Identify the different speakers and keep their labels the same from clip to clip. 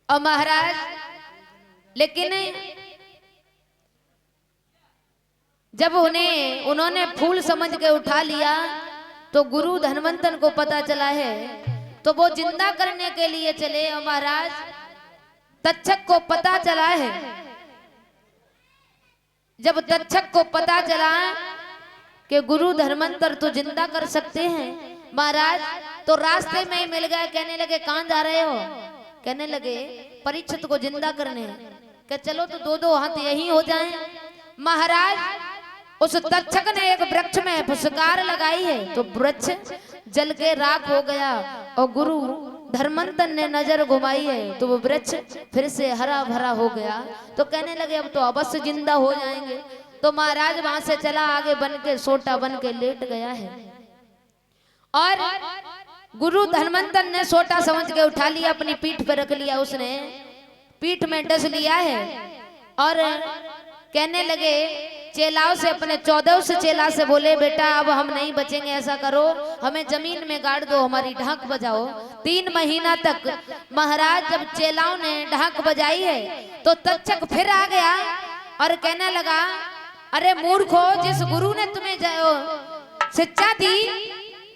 Speaker 1: और महाराज लेकिन जब उन्होंने फूल समझ के उठा लिया तो गुरु धनवंतन को पता चला है, तो वो जिंदा करने के लिए चले। और महाराज तक्षक को पता चला है, जब तक्षक को पता चला कि गुरु धर्मांतर तो जिंदा कर सकते हैं महाराज, तो रास्ते में ही मिल गए। कहने लगे कहां जा रहे हो? कहने लगे परीक्षित को जिंदा करने। कि चलो तो दो दो हाथ यही हो जाएं। महाराज उस तक्षक ने एक वृक्ष में फुसकार लगाई है तो वृक्ष जल के राख हो गया, और गुरु धर्मांतर ने नजर घुमाई है तो वो वृक्ष फिर से हरा भरा हो गया। तो कहने लगे अब तो अवश्य जिंदा हो जाएंगे। तो महाराज वहां से चला आगे बन के सोटा बन के लेट गया है, और गुरु धनवंतर ने सोटा समझ के उठा लिया, अपनी पीठ पर रख लिया, उसने पीठ में डस लिया है। और कहने लगे चेलाओं से, अपने 14 से चेला से बोले बेटा अब हम नहीं बचेंगे, ऐसा करो हमें जमीन में गाड़ दो, हमारी ढाक बजाओ। 3 महीना तक महाराज जब चेलाओं ने ढाक बजाई है तो तक्षक फिर आ गया और कहने लगा अरे मूर्खो, जिस गुरु ने तुम्हें शिक्षा दी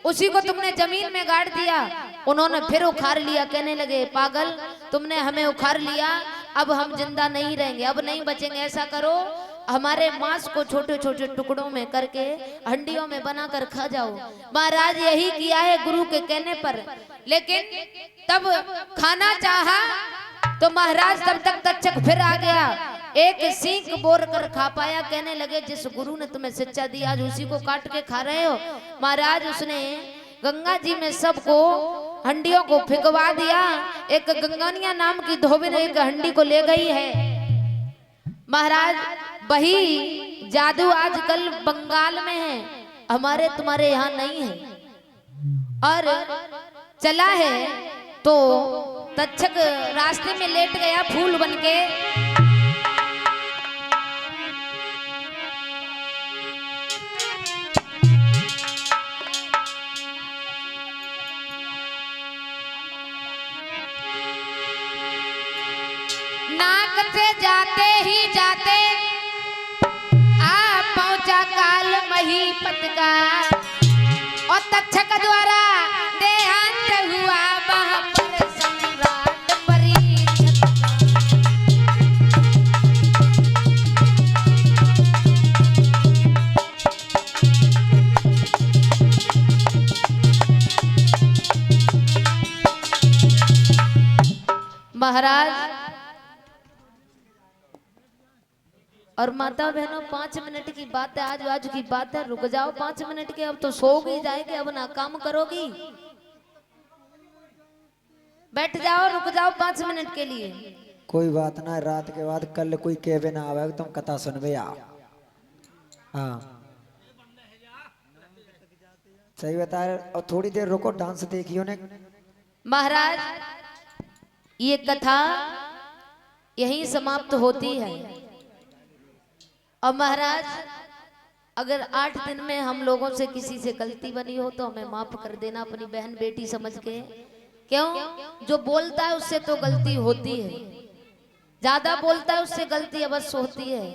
Speaker 1: उसी को तुमने जमीन में गाड़ दिया। उन्होंने फिर उखाड़ लिया। कहने लगे पागल, तुमने हमें उखाड़ लिया, अब हम जिंदा नहीं रहेंगे, अब नहीं बचेंगे। ऐसा करो हमारे मांस को छोटे छोटे टुकड़ों में करके हंडियों में बनाकर खा जाओ। महाराज यही किया है गुरु के कहने पर। लेकिन तब खाना चाहा तो महाराज तब तक तक्षक फिर आ गया, एक सीख बोर कर खा पाया। कहने लगे जिस गुरु ने तुम्हें शिक्षा दी आज उसी को काट के खा रहे हो। महाराज उसने गंगा जी में सबको हंडियों को फेंकवा दिया। एक गंगानिया नाम की धोबी एक हंडी को ले गई है। महाराज वही जादू आजकल बंगाल में है, हमारे तुम्हारे यहाँ नहीं है। और चला है तो तक्षक रास्ते में लेट गया फूल बनके। नाक से जाते ही जाते आ पहुंचा काल महीपत का, और तक्षक द्वारा देहांत हुआ वहां पर सम्राट परीक्षित महाराज। और माता बहनों 5 मिनट की बात है, आज की बात है, रुक जाओ 5 मिनट के, अब तो सो ही जाएंगे, अब ना काम करोगी, बैठ जाओ, रुक जाओ 5 मिनट के लिए।
Speaker 2: कोई बात ना, रात के बाद कल कोई केवे ना आवे, तुम कथा सुनबे आ। हाँ सही बता रहे। और थोड़ी देर रुको, डांस देखियो ने।
Speaker 1: महाराज ये कथा यहीं समाप्त होती है। और महाराज अगर 8 दिन में हम लोगों से किसी से गलती बनी हो तो हमें माफ कर देना, अपनी बहन बेटी समझ के। क्यों? जो बोलता है उससे तो गलती होती है, ज्यादा बोलता है उससे गलती अवश्य होती है,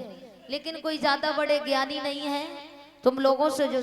Speaker 1: लेकिन कोई ज्यादा बड़े ज्ञानी नहीं है। तुम लोगों से जो